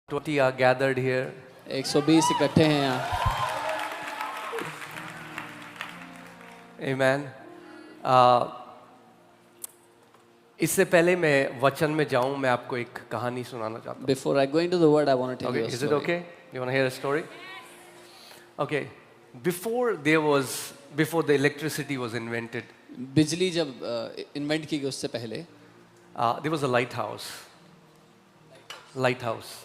20 are gathered here. 120 इकट्ठे हैं यहाँ. Amen. इससे पहले मैं वचन में जाऊं, मैं आपको एक कहानी सुनाना चाहता हूं. Before I go into the word, I want to tell Okay, you a is it story. okay? You want to hear a story? Okay. Before the electricity was invented, बिजली जब इन्वेंट की गई उससे पहले there was a lighthouse.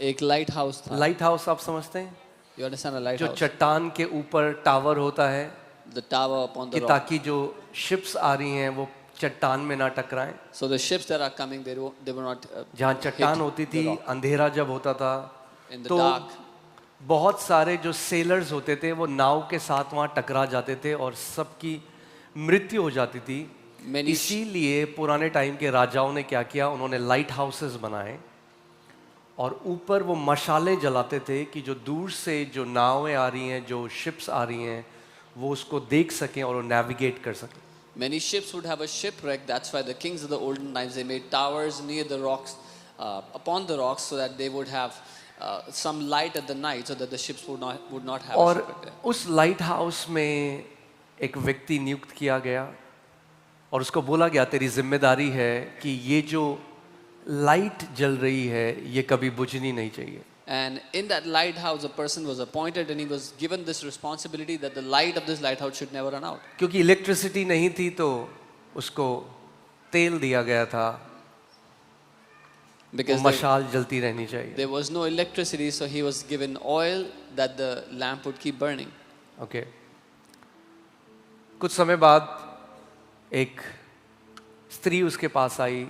एक light house था. Lighthouse आप समझते हैं? You understand a lighthouse? जो चट्टान के ऊपर टावर होता है The tower upon कि the rock. ताकि जो शिप्स आ रही हैं वो चट्टान में ना टकराएं. So the ships that are coming, they were not जहाँ hit चट्टान होती the थी, rock. अंधेरा जब होता था In the तो dark. बहुत सारे जो सेलर्स होते थे वो नाव के साथ वहाँ टकरा जाते थे और सबकी मृत्यु हो जाती थी. इसीलिए पुराने टाइम के राजाओं ने क्या किया, उन्होंने लाइट हाउसेस बनाए और ऊपर वो मशाले जलाते थे कि जो दूर से जो नावें आ रही हैं, जो शिप्स आ रही हैं, वो उसको देख सकें और वो नेविगेट कर सकें. Many ships would have a shipwreck. That's why the kings of the olden times, they made towers near the rocks, upon the rocks, so that they would have some light at the night, so that the ships would not have a और shipwreck there. उस light house में एक व्यक्ति नियुक्त किया गया और उसको बोला गया, तेरी जिम्मेदारी है कि ये जो लाइट जल रही है ये कभी बुझनी नहीं चाहिए. And in that lighthouse, a person was appointed, and he was given this responsibility that the light of this lighthouse should never run out. क्योंकि इलेक्ट्रिसिटी नहीं थी तो उसको तेल दिया गया था, Because मशाल जलती रहनी चाहिए. there was no electricity, so he was given oil that the lamp would keep burning. Okay. कुछ समय बाद एक स्त्री उसके पास आई,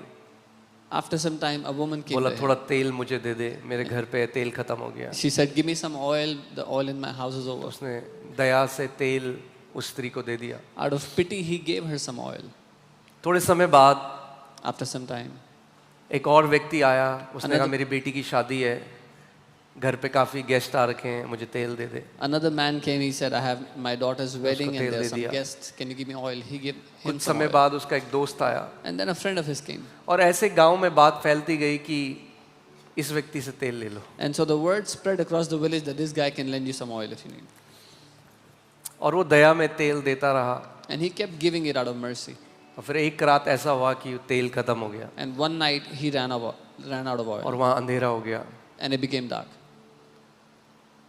After some time, a woman came बोला to him. थोड़ा तेल मुझे दे दे, मेरे घर पे तेल खत्म हो गया. She said, "Give me some oil. The oil in my house is over." उसने दया से तेल उस स्त्री को दे दिया. Out of pity, he gave her some oil. थोड़े समय बाद After some time, एक और व्यक्ति आया, उसने कहा Another- मेरी बेटी की शादी है, घर पे काफी गेस्ट आ रखे हैं, मुझे तेल दे दे. another man came. He said, "I have my daughter's wedding, तेल and there they are some दिया. guests. Can you give me oil?" He gave him कुछ some समय oil. बाद उसका एक दोस्त आया And then a friend of his came. और ऐसे गांव में बात फैलती गई कि इस व्यक्ति से तेल ले लो. And so the word spread across the village that this guy can lend you some oil if you need. और वो दया में तेल देता रहा. And he kept giving it out of mercy. और फिर एक रात ऐसा हुआ कि तेल खत्म हो गया And one night he ran out of oil. और वहाँ अंधेरा हो गया. And it became dark.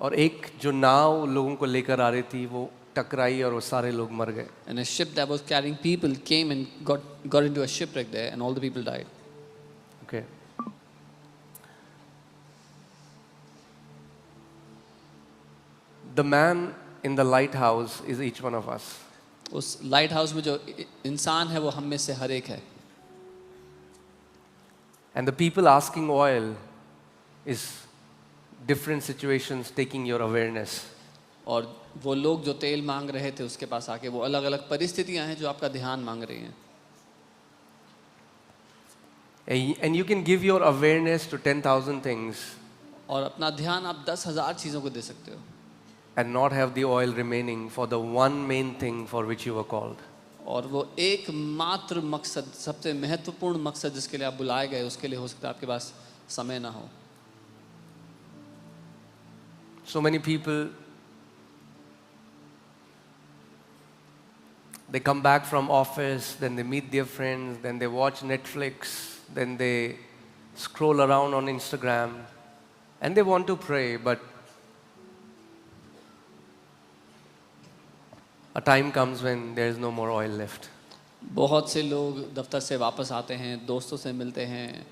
और एक जो नाव लोगों को लेकर आ रही थी वो टकराई और वो सारे लोग मर गए. And a ship that was carrying people came and got into a shipwreck there, and all the people died. Okay. The man in the lighthouse is each one of us. उस लाइट हाउस में जो इंसान है वो हम में से हर एक है. And the people asking oil is different situations taking your awareness. और वो लोग जो तेल मांग रहे थे उसके पास आके, वो अलग अलग परिस्थितियां हैं जो आपका ध्यान मांग रही हैं. And you can give your awareness to 10,000 things और अपना ध्यान आप 10,000 चीज़ों को दे सकते हो and not have the oil remaining for the one main thing for which you were called. और वो एकमात्र मकसद, सबसे महत्वपूर्ण मकसद जिसके लिए आप बुलाए गए, उसके लिए हो सकता है आपके पास समय ना हो. So many people, they come back from office, then they meet their friends, then they watch Netflix, then they scroll around on Instagram, and they want to pray, but a time comes when there is no more oil left. बहुत से लोग दफ्तर से वापस आते हैं, दोस्तों से मिलते हैं,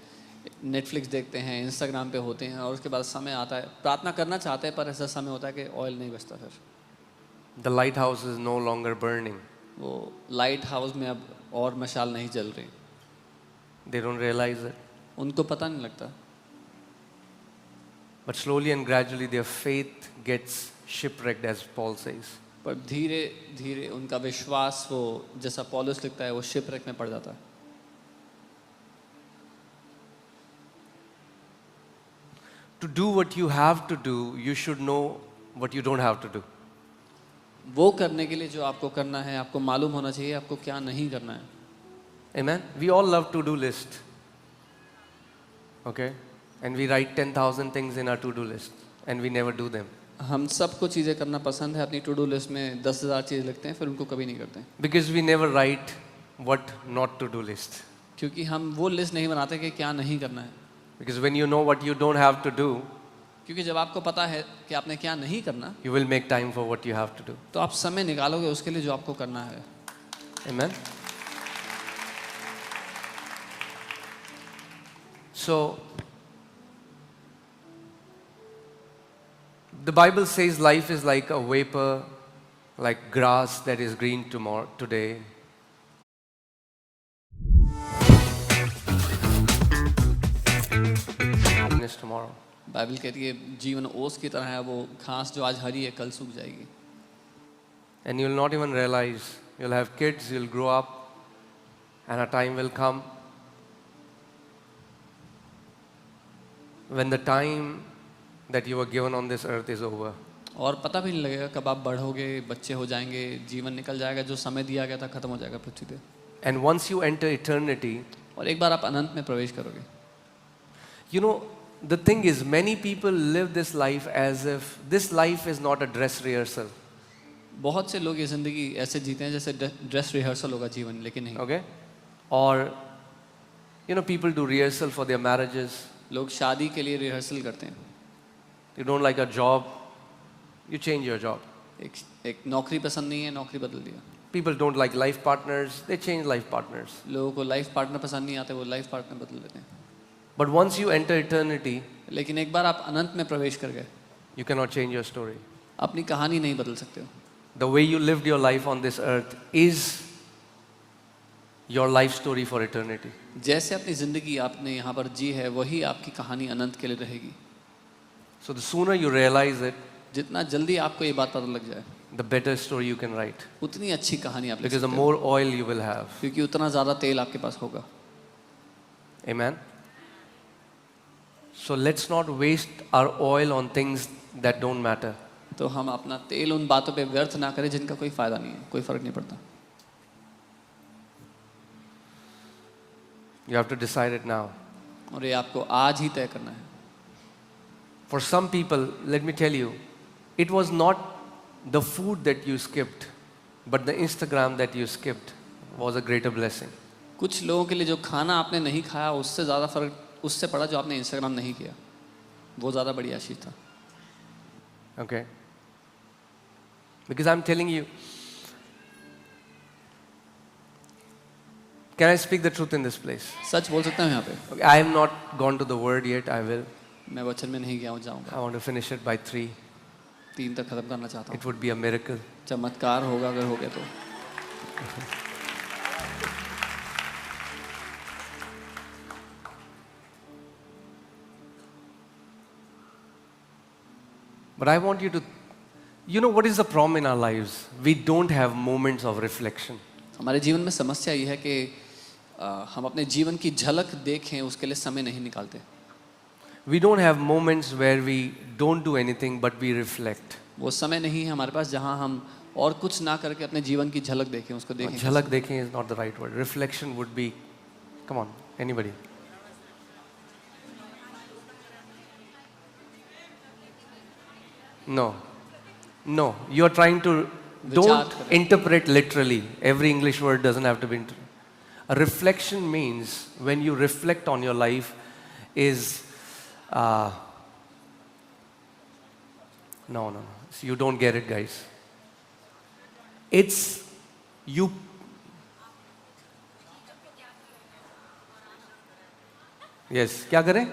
नेटफ्लिक्स देखते हैं, इंस्टाग्राम पे होते हैं, और उसके बाद समय आता है, प्रार्थना करना चाहते हैं, पर ऐसा समय होता है कि ऑयल नहीं बचता. फिर The lighthouse is no longer burning. वो लाइट हाउस में अब और मशाल नहीं जल रही. They don't realize it. उनको पता नहीं लगता. But slowly and gradually their faith gets shipwrecked, as Paul says. पर धीरे धीरे उनका विश्वास, वो जैसा पौलुस लिखता है, वो शिपरेक में पड़ जाता है. To do what you have to do, you should know what you don't have to do. वो करने के लिए जो आपको करना है, आपको मालूम होना चाहिए आपको क्या नहीं करना है. Amen. We all love to do list. Okay. And we write 10,000 things in our to-do list and we never do them. हम सबको चीज़ें करना पसंद है, अपनी टू डू लिस्ट में 10,000 चीज़ लिखते हैं, फिर उनको कभी नहीं करते हैं। Because we never write what not to do list. क्योंकि हम वो लिस्ट नहीं बनाते कि क्या नहीं करना है। Because when you know what you don't have to do, क्योंकि जब आपको पता है कि आपने क्या नहीं करना, you will make time for what you have to do. तो आप समय निकालोगे उसके लिए जो आपको करना है। Amen. So the Bible says life is like a vapor, like grass that is green today. Is tomorrow. Bible कहती है जीवन ओस की तरह है, वो घास जो आज हरी है कल सूख जाएगी। And you'll not even realize. You'll have kids, you'll grow up, and a time will come when the time that you were given on this earth is over. और पता भी नहीं लगेगा कब आप बढ़ोगे, बच्चे हो जाएंगे, जीवन निकल जाएगा, जो समय दिया गया था खत्म हो जाएगा पृथ्वी पे। And once you enter eternity, और एक बार आप अनंत में प्रवेश करोगे। you know, the thing is, many people live this life as if this life is not a dress rehearsal. बहुत से लोग ये जिंदगी ऐसे जीते हैं जैसे ड्रेस रिहर्सल होगा जीवन, लेकिन नहीं। Okay? Or, you know, people do rehearsal for their marriages. लोग शादी के लिए रिहर्सल करते हैं। You don't like a job, you change your job. एक नौकरी पसंद नहीं है, नौकरी बदल दिया। People don't like life partners, they change life partners. लोगों को लाइफ पार्टनर पसंद नहीं आते, वो लाइफ पार्टनर बदल देते हैं। But once you enter eternity, लेकिन एक बार आप अनंत में प्रवेश कर गए, you cannot change your story. अपनी कहानी नहीं बदल सकते हो। The way you lived your life on this earth is your life story for eternity. जैसे अपनी जिंदगी आपने यहाँ पर जी है, वही आपकी कहानी अनंत के लिए रहेगी। So the sooner you realize it, जितना जल्दी आपको ये बात पता लग जाए, the better story you can write. उतनी अच्छी कहानी आप लिख Because the सकते हो, more oil you will have. क्योंकि उतना ज़्यादा तेल आपके पास होगा। Amen. So let's not waste our oil on things that don't matter. तो हम अपना तेल उन बातों पे व्यर्थ ना करें जिनका कोई फायदा नहीं है, कोई फर्क नहीं पड़ता। You have to decide it now. और ये आपको आज ही तय करना है। For some people, let me tell you, it was not the food that you skipped, but the Instagram that you skipped was a greater blessing. कुछ लोगों के लिए जो खाना आपने नहीं खाया उससे ज़्यादा फर्क उससे पड़ा जो आपने इंस्टाग्राम नहीं किया, वो ज़्यादा बड़ी आशीष था। Okay? Because I'm telling you, can I speak the truth in this place? सच बोल सकता हूँ यहाँ पे। Okay, I am not gone to the word yet, I will. मैं वचन में नहीं गया हूँ, जाऊँगा। I want to finish it by 3. 3 तक खत्म करना चाहता हूँ। It would be a miracle. चमत्कार होगा अगर हो गया तो। But I want you to, you know what is the problem in our lives? We don't have moments of reflection. हमारे जीवन में समस्या ये है कि हम अपने जीवन की झलक देखें उसके लिए समय नहीं निकालते। We don't have moments where we don't do anything but we reflect. वो समय नहीं है हमारे पास जहाँ हम और कुछ ना करके अपने जीवन की झलक देखें, उसको देखें। झलक देखें is not the right word. Reflection would be, come on, anybody. No, no. You are trying to, don't interpret literally. Every English word doesn't have to be interpreted. A reflection means when you reflect on your life is, no. You don't get it, guys. It's you. Yes, क्या करें?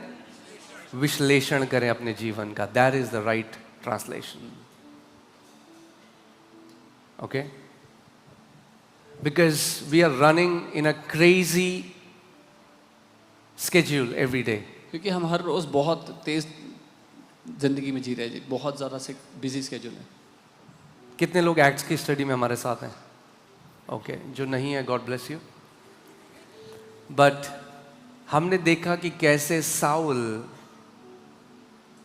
विश्लेषण करें अपने जीवन का. That is the right translation. Okay? Because we are running in a crazy schedule every day. क्योंकि हम हर रोज बहुत तेज जिंदगी में जी रहे हैं, बहुत ज़्यादा से बिजी स्केड्यूल है। कितने लोग एक्ट्स की स्टडी में हमारे साथ हैं? ओके, जो नहीं है गॉड ब्लेस यू। बट हमने देखा कि कैसे साउल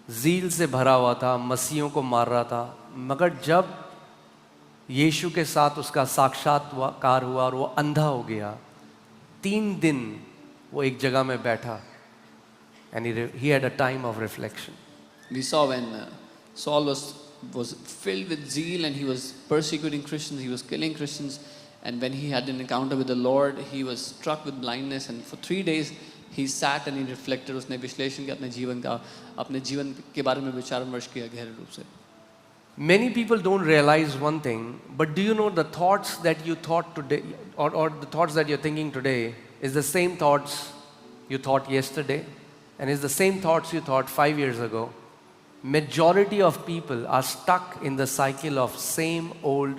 ज़ील से भरा हुआ था, मसीहों को मार रहा था, मगर जब यीशु के साथ उसका साक्षात्कार हुआ और वो अंधा हो गया, 3 दिन वो एक जगह में बैठा and he had a time of reflection. We saw when Saul was filled with zeal and he was persecuting Christians, he was killing Christians, and when he had an encounter with the Lord, he was struck with blindness, and for 3 days he sat and he reflected. उसने विश्लेषण किया अपने जीवन के बारे में विचार विमर्श किया गहरे रूप से. Many people don't realize one thing, but do you know the thoughts that you thought today, or the thoughts that you're thinking today, is the same thoughts you thought yesterday, and is the same thoughts you thought 5 years ago. Majority of people are stuck in the cycle of same old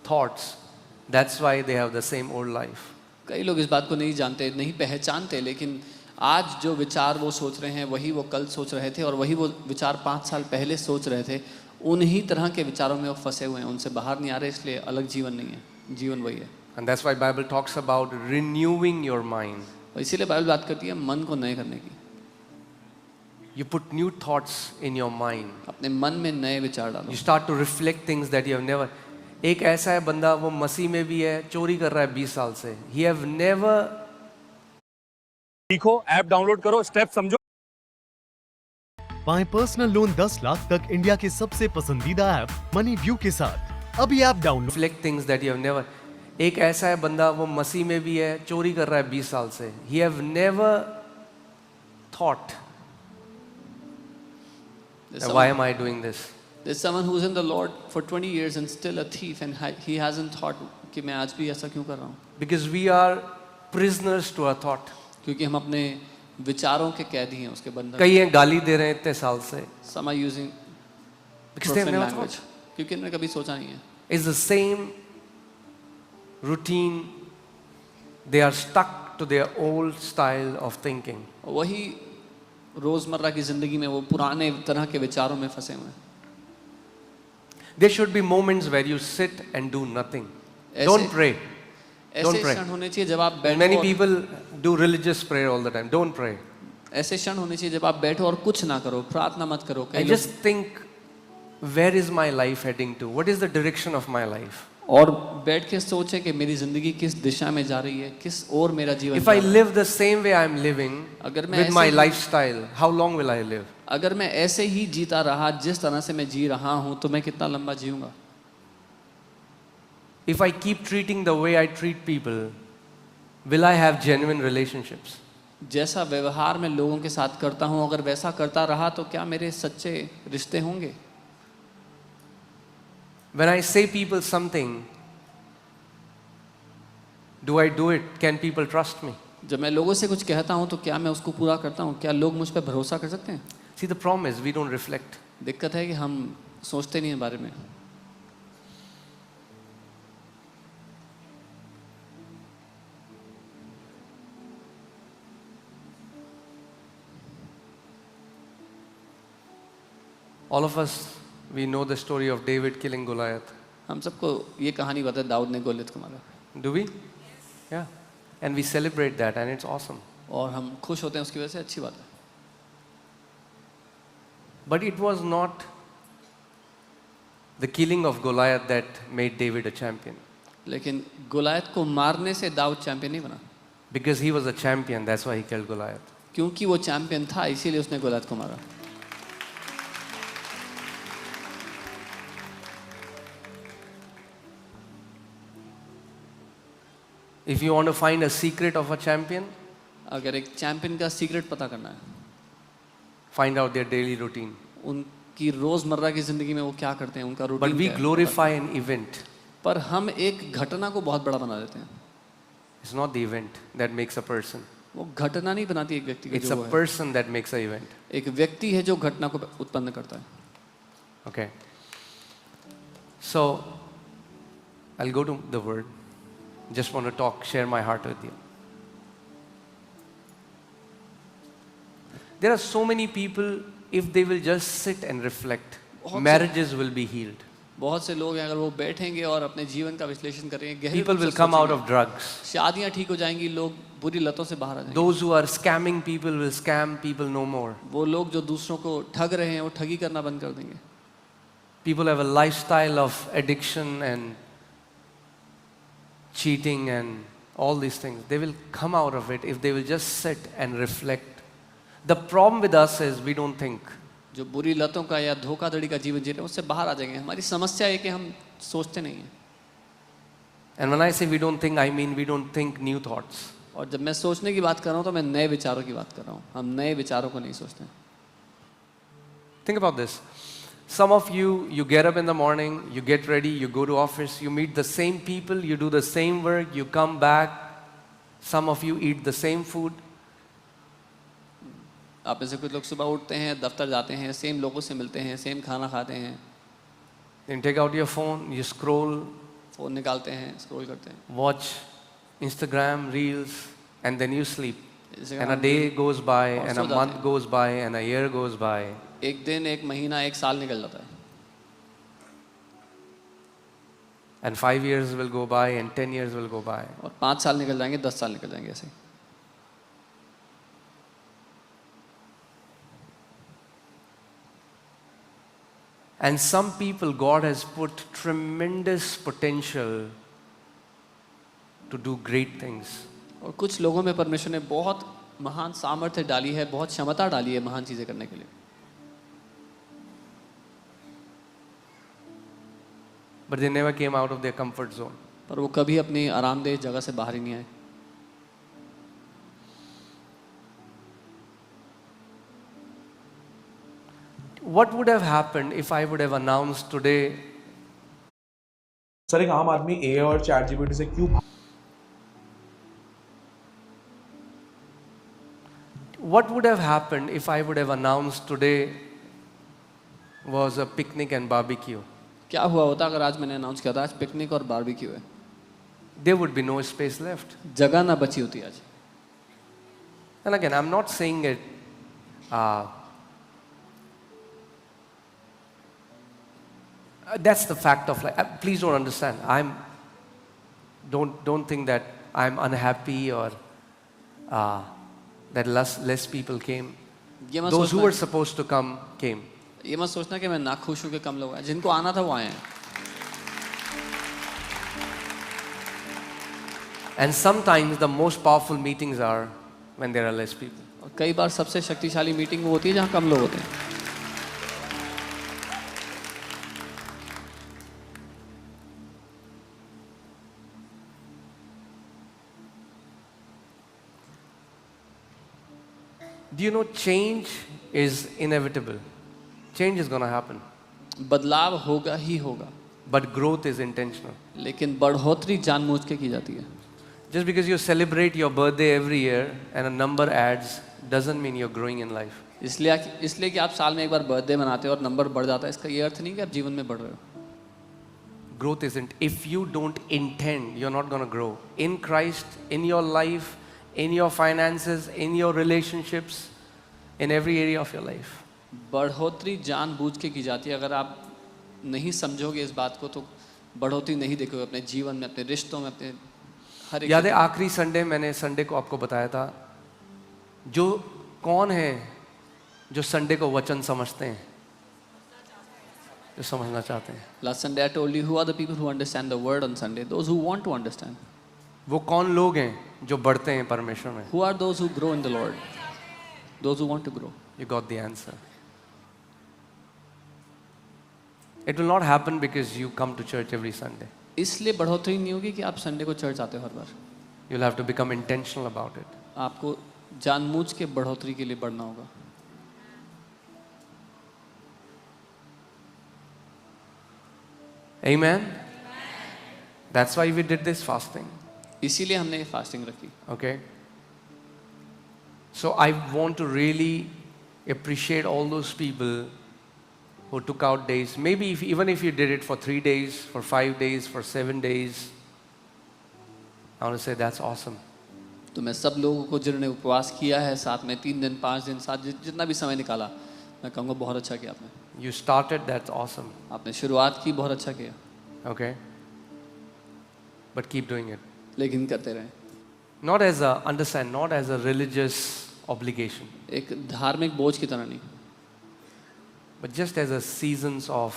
thoughts. That's why they have the same old life. कई लोग इस बात को नहीं जानते, नहीं पहचानते, लेकिन आज जो विचार वो सोच रहे हैं वही वो कल सोच रहे थे, और वही वो विचार 5 साल पहले सोच रहे थे. उन्हीं तरह के विचारों में वो फंसे हुए हैं, उनसे बाहर नहीं आ रहे, इसलिए अलग जीवन नहीं है, जीवन वही है. And that's why Bible talks about renewing your mind. और इसीलिए बाइबल बात करती है मन को नए करने की. You put new thoughts in your mind. अपने मन में नए विचार डालो. You start to reflect things that you have never. एक ऐसा है बंदा, वो मसीह में भी है, चोरी कर रहा है 20 साल से. He have never. सीखो, ऐप डाउनलोड करो, स्टेप समझो. पाएं पर्सनल लोन 10 लाख तक इंडिया के सबसे पसंदीदा ऐप मनी व्यू के साथ. अभी app download. Reflect things that you have never. एक ऐसा है बंदा, वो मसीह में भी है, चोरी कर रहा है 20 साल से. He have never thought, why am I doing this? There's someone who's in the Lord for 20 years and still a thief, and he hasn't thought कि मैं आज भी ऐसा क्यों कर रहा हूँ. Because we are prisoners to our thought. क्योंकि हम अपने विचारों के कैदी हैं, उसके बंधन. कई हैं गाली दे रहे हैं इतने साल से. Some are using Because they have profane never language. thought. क्योंकि इन्होंने कभी सोचा नहीं है. It's the same routine. They are stuck to their old style of thinking. वही रोजमर्रा की जिंदगी में वो पुराने तरह के विचारों में फंसे हुए हैं. There should be moments where you sit and do nothing. Don't pray. Don't ऐसे pray. क्षण होने चाहिए जब आप बैठो. Many और- people do religious prayer all the time. Don't pray. ऐसे क्षण होने चाहिए जब आप बैठो और कुछ ना करो, प्रार्थना मत करो. I just think, where is my life heading to? What is the direction of my life? और बैठ के सोचे कि मेरी जिंदगी किस दिशा में जा रही है, किस ओर मेरा जीवन. If I live the same way I'm living अगर मैं with my ऐसे- lifestyle, how long will I live? अगर मैं ऐसे ही जीता रहा जिस तरह से मैं जी रहा हूं, तो मैं कितना लंबा जीऊंगा. If I keep treating the way I treat people, will I have genuine relationships? जैसा व्यवहार मैं लोगों के साथ करता हूं, अगर वैसा करता रहा तो क्या मेरे सच्चे रिश्ते होंगे. When I say people something, do I do it? Can people trust me? जब मैं लोगों से कुछ कहता हूं तो क्या मैं उसको पूरा करता हूं? क्या लोग मुझ पर भरोसा कर सकते हैं? See, the problem is we don't reflect. दिक्कत है कि हम सोचते नहीं हैं बारे में. All of us, we know the story of David killing Goliath. हम सबको ये कहानी पता है, दाऊद ने गोलियत को मारा. Do we? Yeah. And we celebrate that, and it's awesome. और हम खुश होते हैं उसकी वजह से, अच्छी बात है. But it was not the killing of Goliath that made David a champion. लेकिन गोलायत को मारने से दाऊद चैंपियन नहीं बना. Because he was a champion, that's why he killed Goliath. क्योंकि वो चैंपियन था, इसीलिए उसने गोलायत को मारा. If you want to find a secret of a champion, अगर एक चैंपियन का सीक्रेट पता करना है, find out their daily routine. उनकी रोजमर्रा की जिंदगी में वो क्या करते हैं, उनका But रूटीन we क्या है. glorify an event. पर हम एक घटना को बहुत बड़ा बना देते हैं. It's not the event that makes a person. वो घटना नहीं बनाती एक व्यक्ति की, It's जो a वो है. person that makes an event. एक व्यक्ति है जो घटना को उत्पन्न करता है. Okay. So, I'll go to the word. Just want to talk, share my heart with you. There are so many people, if they will just sit and reflect, marriages will be healed. बहुत से लोग हैं, अगर वो बैठेंगे और अपने जीवन का विश्लेषण करेंगे, गहरी People रूप से will come out सोचेंगे, of drugs. शादियां ठीक हो जाएंगी, लोग बुरी लतों से बाहर आ जाएंगे. Those who are scamming people will scam people no more. वो लोग जो दूसरों को ठग रहे हैं वो ठगी करना बंद कर देंगे. People have a lifestyle of addiction and cheating and all these things. They will come out of it if they will just sit and reflect The problem with us is we don't think. जो बुरी लतों का या धोखाधड़ी का जीवन जी रहे हैं उससे बाहर आ जाएंगे। हमारी समस्या है कि हम सोचते नहीं हैं। And when I say we don't think, I mean we don't think new thoughts. और जब मैं सोचने की बात कर रहा हूँ तो मैं नए विचारों की बात कर रहा हूँ। हम नए विचारों को नहीं सोचते। Think about this. Some of you, you get up in the morning, you get ready, you go to office, you meet the same people, you do the same work, you come back. Some of you eat the same food. आप में से कुछ लोग सुबह उठते हैं, दफ्तर जाते हैं, सेम लोगों से मिलते हैं, सेम खाना खाते हैं, Then take out your phone, you scroll, phone निकालते हैं, स्क्रॉल करते हैं, watch Instagram, Reels, and then you sleep. And a Instagram, day goes by, और and सो a जाते month हैं। goes by, and a year goes by. एक दिन, एक महीना, एक साल निकल जाता है, And 5 years will go by, and 10 years will go by. और 5 साल निकल जाएंगे, 10 साल निकल जाएंगे ऐसे। And some people, God has put tremendous potential to do great things. और कुछ लोगों में परमेश्वर ने बहुत महान सामर्थ्य डाली है, बहुत क्षमता डाली है महान चीज़ें करने के लिए। But they never came out of their comfort zone. पर वो कभी अपनी आरामदेह जगह से बाहर ही नहीं आए। What would have happened if I would have announced today, sir एक आम आदमी ए और चैट जीपीटी से क्यों what would have happened if I would have announced today was a picnic and barbecue? क्या हुआ होता अगर आज मैंने अनाउंस किया था आज पिकनिक और बारबेक्यू है? There would be no space left. जगह ना बची होती आज। And again, I'm not saying it. That's the fact of life. Please don't understand. Don't think that I'm unhappy or that less people came. ये मत Those who सोचना were supposed to come came. ये मत सोचना कि मैं नाखुश हूँ कि कम लोग आए, जिनको आना था वो आए हैं। And sometimes the most powerful meetings are when there are less people. और कई बार सबसे शक्तिशाली मीटिंग वो होती है जहाँ कम लोग होते हैं। Do you know change is inevitable? Change is going to happen. बदलाव होगा ही होगा, But growth is intentional. लेकिन बढ़ोतरी जानबूझ के की जाती है। Just because you celebrate your birthday every year and a number adds doesn't mean you're growing in life. इसलिए कि आप साल में एक बार बर्थडे मनाते हो और नंबर बढ़ जाता है, इसका ये अर्थ नहीं कि आप जीवन में बढ़ रहे हो। Growth isn't. If you don't intend, you're not going to grow. In Christ, in your life, in your finances, in your relationships, in every area of your life. बढ़ोतरी जानबूझ के की जाती है। अगर आप नहीं समझोगे इस बात को तो बढ़ोतरी नहीं देखोगे अपने जीवन में, अपने रिश्तों में, अपने हर एक। याद है आखिरी संडे मैंने संडे को आपको बताया था, जो कौन है जो संडे को वचन समझते हैं, जो समझना चाहते हैं। Last Sunday I told you who are the people who understand the word on Sunday, those who want to understand. वो कौन लोग हैं जो बढ़ते हैं परमेश्वर में? Who are those who grow in the Lord? Those who want to grow. You got the answer. It will not happen because you come to church every Sunday. इसलिए बढ़ोतरी नहीं होगी कि आप संडे को चर्च आते हो हर बार। You'll have to become intentional about it. आपको जानबूझ के बढ़ोतरी के लिए बढ़ना होगा। Amen? That's why we did this fasting. इसीलिए हमने ये फास्टिंग रखी। Okay? So I want to really appreciate all those people who took out days. Maybe even if you did it for 3 days, for 5 days, for 7 days, I want to say that's awesome. तो मैं सब लोगों को जिन्होंने उपवास किया है साथ में 3 दिन 5 दिन 7 जितना भी समय निकाला, मैं कहूँगा बहुत अच्छा किया आपने। You started, that's awesome. आपने शुरुआत की, बहुत अच्छा किया। Okay? But keep doing it. लेकिन करते रहें। Not as a, understand, not as a religious obligation, एक धार्मिक बोझ की तरह नहीं, but just as a seasons of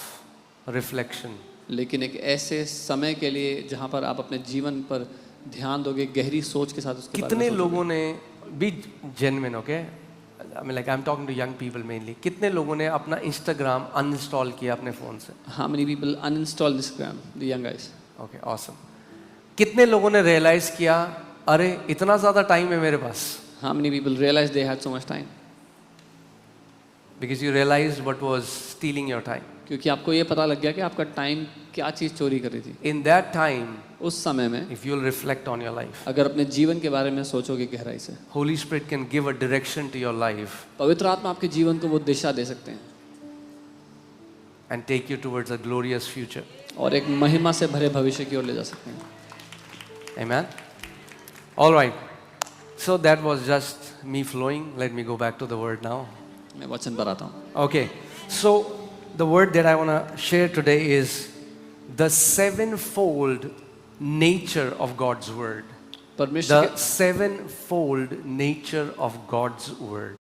reflection. लेकिन एक ऐसे समय के लिए जहाँ पर आप अपने जीवन पर ध्यान दोगे, गहरी सोच के साथ उसके बारे में कितने सोचोगे। लोगों ने be genuine, okay? I mean, like I'm talking to young people mainly. कितने लोगों ने अपना Instagram uninstall किया अपने फ़ोन से? How many people uninstall Instagram? The young guys. Okay, awesome. कितने लोगों ने realize किया, अरे इतना ज़्यादा टाइम है मेरे पास? How many people realized they had so much time? Because you realized what was stealing your time. क्योंकि आपको ये पता लग गया कि आपका टाइम क्या चीज़ चोरी कर रही थी. In that time, उस समय में if you'll reflect on your life, अगर अपने जीवन के बारे में सोचोगे गहराई से, Holy Spirit can give a direction to your life पवित्र आत्मा आपके जीवन को वो दिशा दे सकते हैं and take you towards a glorious future. और एक महिमा से भरे भविष्य की ओर ले जा सकते हैं. Amen. All right. So that was just me flowing. Let me go back to the word now. मैं वचन पर आता हूँ. Okay. So the word that I want to share today is the sevenfold nature of God's word. परमेश्वर The sevenfold nature of God's word.